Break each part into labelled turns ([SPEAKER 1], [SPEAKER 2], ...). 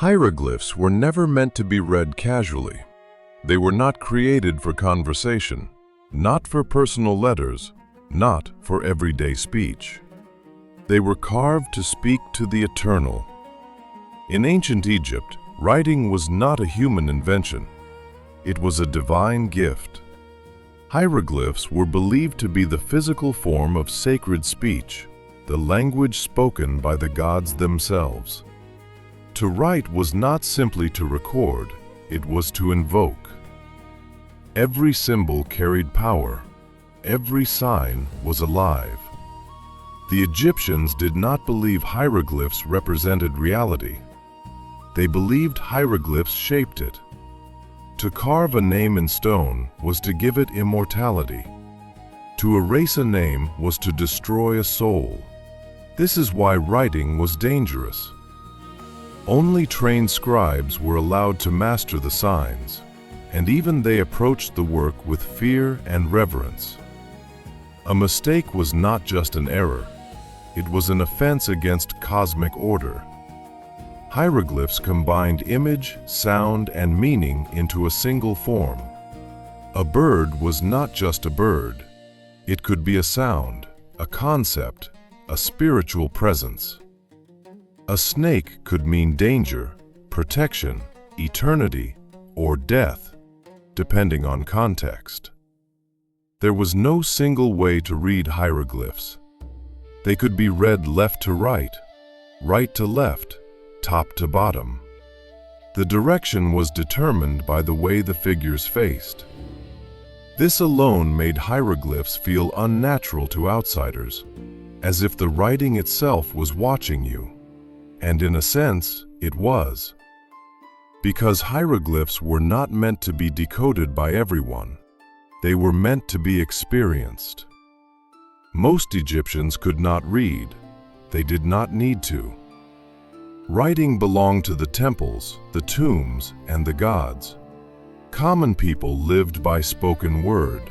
[SPEAKER 1] Hieroglyphs were never meant to be read casually. They were not created for conversation, not for personal letters, not for everyday speech. They were carved to speak to the eternal. In ancient Egypt, writing was not a human invention. It was a divine gift. Hieroglyphs were believed to be the physical form of sacred speech, the language spoken by the gods themselves. To write was not simply to record, it was to invoke. Every symbol carried power. Every sign was alive. The Egyptians did not believe hieroglyphs represented reality. They believed hieroglyphs shaped it. To carve a name in stone was to give it immortality. To erase a name was to destroy a soul. This is why writing was dangerous. Only trained scribes were allowed to master the signs, and even they approached the work with fear and reverence. A mistake was not just an error, it was an offense against cosmic order. Hieroglyphs combined image, sound, and meaning into a single form. A bird was not just a bird. It could be a sound, a concept, a spiritual presence. A snake could mean danger, protection, eternity, or death, depending on context. There was no single way to read hieroglyphs. They could be read left to right to left, top to bottom. The direction was determined by the way the figures faced. This alone made hieroglyphs feel unnatural to outsiders, as if the writing itself was watching you. And in a sense, it was. Because hieroglyphs were not meant to be decoded by everyone. They were meant to be experienced. Most Egyptians could not read. They did not need to. Writing belonged to the temples, the tombs, and the gods. Common people lived by spoken word.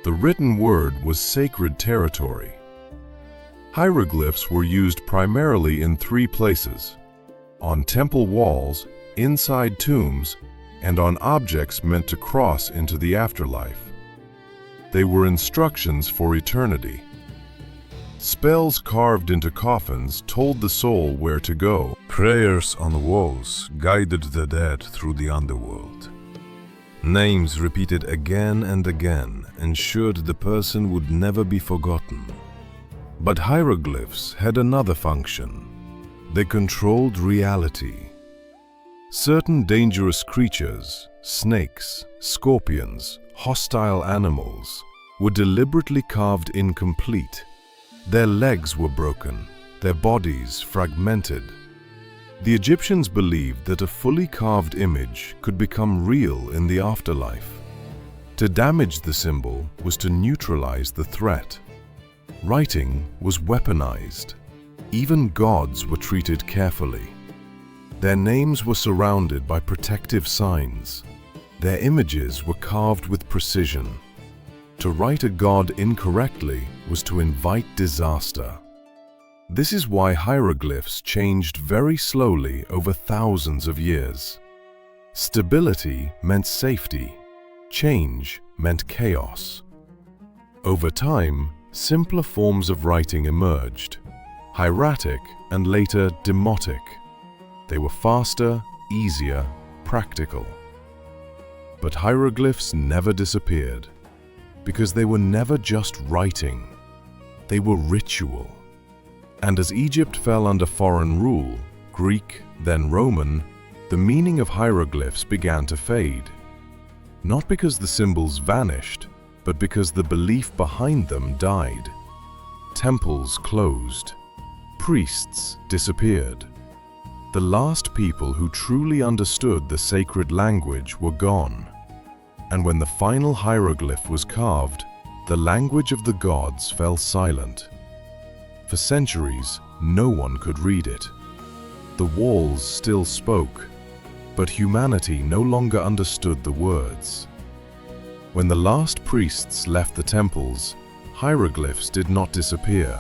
[SPEAKER 1] The written word was sacred territory. Hieroglyphs were used primarily in three places: on temple walls, inside tombs, and on objects meant to cross into the afterlife. They were instructions for eternity. Spells carved into coffins told the soul where to go.
[SPEAKER 2] Prayers on the walls guided the dead through the underworld. Names repeated again and again ensured the person would never be forgotten. But hieroglyphs had another function. They controlled reality. Certain dangerous creatures, snakes, scorpions, hostile animals, were deliberately carved incomplete. Their legs were broken, their bodies fragmented. The Egyptians believed that a fully carved image could become real in the afterlife. To damage the symbol was to neutralize the threat. Writing was weaponized. Even gods were treated carefully. Their names were surrounded by protective signs. Their images were carved with precision. To write a god incorrectly was to invite disaster. This is why hieroglyphs changed very slowly over thousands of years. Stability meant safety. Change meant chaos. Over time, simpler forms of writing emerged: hieratic and later demotic. They were faster, easier, practical. But hieroglyphs never disappeared, because they were never just writing. They were ritual. And as Egypt fell under foreign rule, Greek, then Roman, the meaning of hieroglyphs began to fade. Not because the symbols vanished, but because the belief behind them died. Temples closed. Priests disappeared. The last people who truly understood the sacred language were gone. And when the final hieroglyph was carved, the language of the gods fell silent. For centuries, no one could read it. The walls still spoke, but humanity no longer understood the words. When the last priests left the temples, hieroglyphs did not disappear.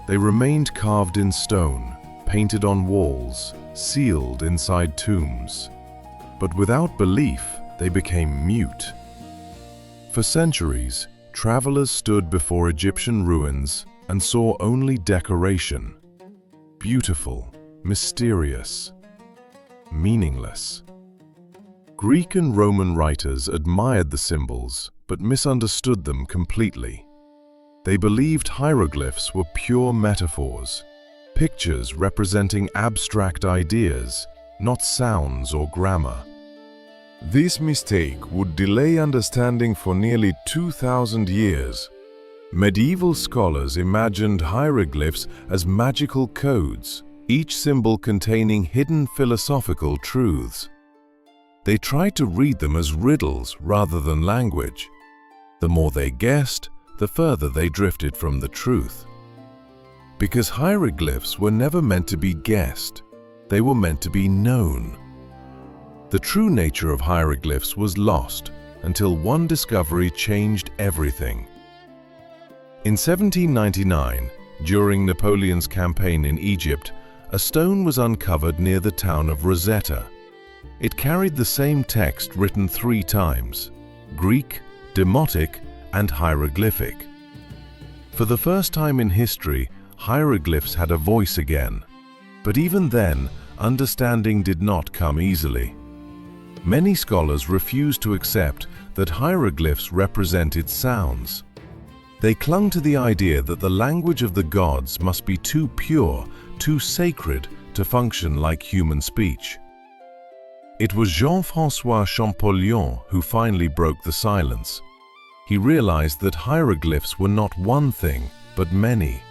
[SPEAKER 2] They remained carved in stone, painted on walls,
[SPEAKER 1] sealed inside tombs. But without belief, they became mute. For centuries, travelers stood before Egyptian ruins and saw only decoration. Beautiful, mysterious, meaningless. Greek and Roman writers admired the symbols, but misunderstood them completely. They believed hieroglyphs were pure metaphors, pictures representing abstract ideas, not sounds or grammar. This mistake would delay understanding for nearly 2,000 years. Medieval scholars imagined hieroglyphs as magical codes, each symbol containing hidden philosophical truths. They tried to read them as riddles rather than language. The more they guessed, the further they drifted from the truth. Because hieroglyphs were never meant to be guessed, they were meant to be known. The true nature of hieroglyphs was lost until one discovery changed everything. In 1799, during Napoleon's campaign in Egypt, a stone was uncovered near the town of Rosetta. It carried the same text written 3 times: Greek, Demotic, and hieroglyphic. For the first time in history, hieroglyphs had a voice again. But even then, understanding did not come easily. Many scholars refused to accept that hieroglyphs represented sounds. They clung to the idea that the language of the gods must be too pure, too sacred to function like human speech. It was Jean-François Champollion who finally broke the silence. He realized that hieroglyphs were not one thing, but many.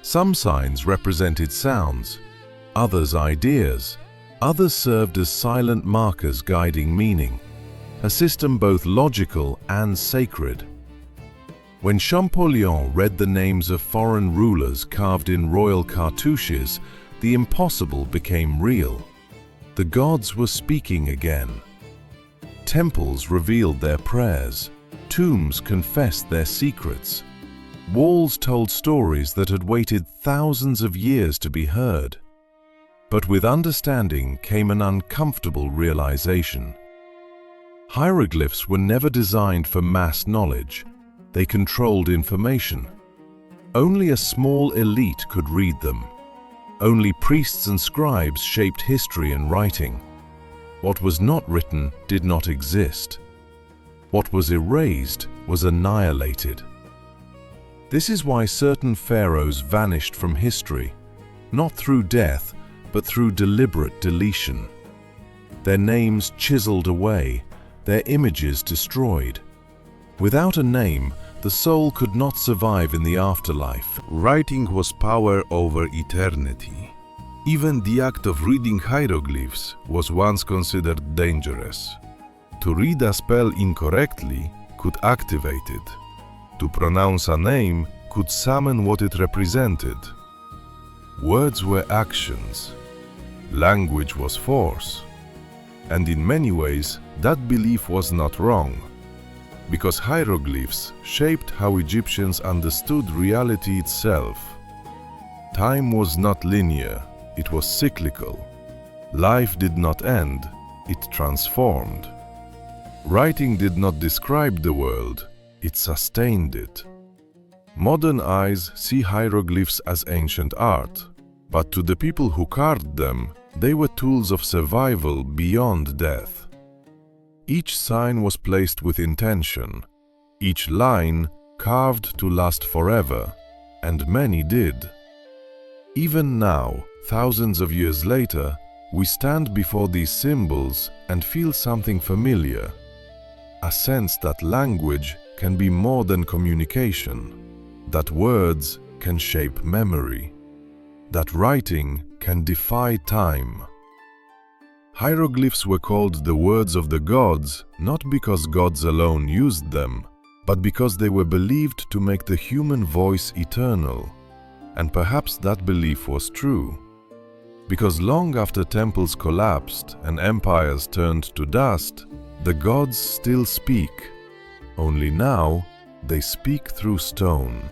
[SPEAKER 1] Some signs represented sounds, others ideas, others served as silent markers guiding meaning, a system both logical and sacred. When Champollion read the names of foreign rulers carved in royal cartouches, the impossible became real. The gods were speaking again. Temples revealed their prayers. Tombs confessed their secrets. Walls told stories that had waited thousands of years to be heard. But with understanding came an uncomfortable realization. Hieroglyphs were never designed for mass knowledge. They controlled information. Only a small elite could read them. Only priests and scribes shaped history and writing. What was not written did not exist. What was erased was annihilated. This is why certain pharaohs vanished from history, not through death, but through deliberate deletion. Their names chiseled away, their images destroyed. Without a name, the soul could not survive in the afterlife.
[SPEAKER 2] Writing was power over eternity. Even the act of reading hieroglyphs was once considered dangerous. To read a spell incorrectly could activate it. To pronounce a name could summon what it represented. Words were actions. Language was force. And in many ways, that belief was not wrong. Because hieroglyphs shaped how Egyptians understood reality itself. Time was not linear, it was cyclical. Life did not end, it transformed. Writing did not describe the world, it sustained it. Modern eyes see hieroglyphs as ancient art, but to the people who carved them, they were tools of survival beyond death. Each sign was placed with intention, each line carved to last forever, and many did. Even now, thousands of years later, we stand before these symbols and feel something familiar, a sense that language can be more than communication, that words can shape memory, that writing can defy time. Hieroglyphs were called the words of the gods not because gods alone used them, but because they were believed to make the human voice eternal. And perhaps that belief was true. Because long after temples collapsed and empires turned to dust, the gods still speak. Only now, they speak through stone.